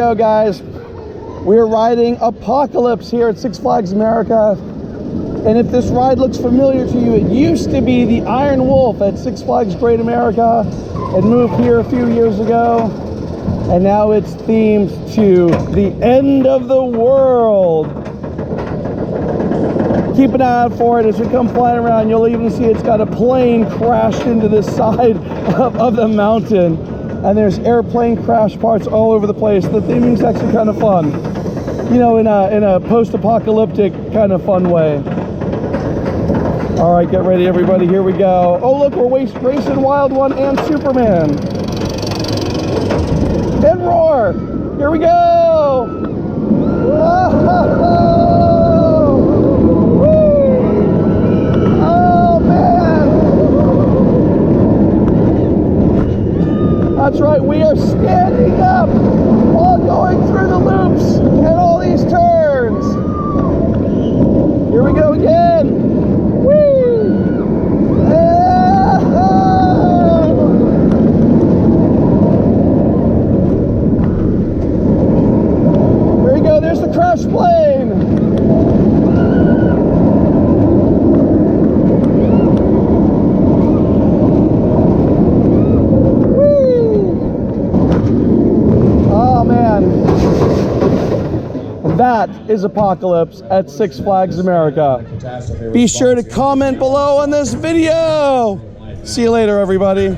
go, guys. We're riding Apocalypse here at Six Flags America. And if this ride looks familiar to you, it used to be the Iron Wolf at Six Flags Great America. It moved here a few years ago. And now it's themed to the end of the world. Keep an eye out for it as we come flying around. You'll even see it's got a plane crashed into the side of the mountain. And there's airplane crash parts all over the place. The theming's actually kind of fun. You know, in a post-apocalyptic kind of fun way. All right, get ready, everybody. Here we go. Oh, look, we're racing Wild One and Superman. And Roar. Here we go. Whoa. Oh, man. That's right, we are standing up while going through the loops and all these turns. Here we go again. There's the crash plane. Whee! Oh man. That is Apocalypse at Six Flags America. Be sure to comment below on this video. See you later, everybody.